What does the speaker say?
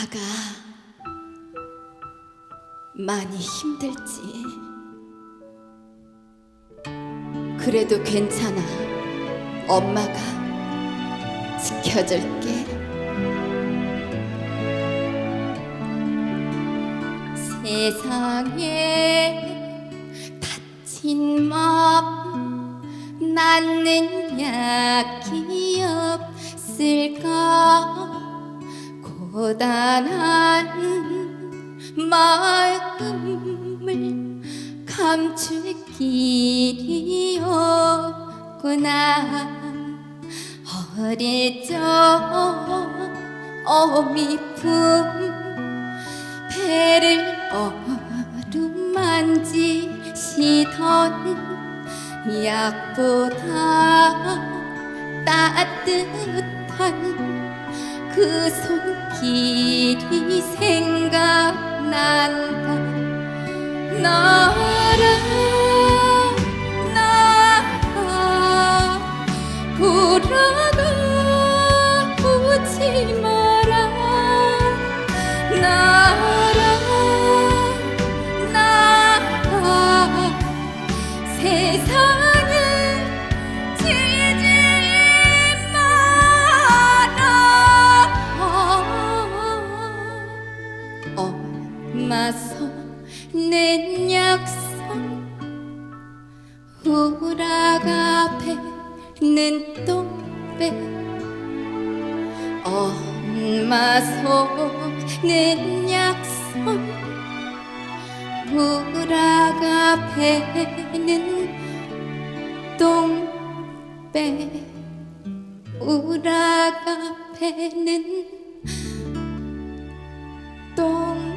아가 많이 힘들지. 그래도 괜찮아. 엄마가 지켜줄게. 세상에 다친 마음 낫는 약이 없을까. 고단한 마음을 감출 길이 없구나. 어릴 적 어미품 배를 어루만지시던 약보다 따뜻한 그 손길이 생각난다. 나라 돌아가 오지 마라. 나라 세상을 지지 마라. 엄마서 낸 약속 우락 앞에는 똥배. 엄마 손은 약속 우락 앞에는 똥배. 우락 앞에는 똥배.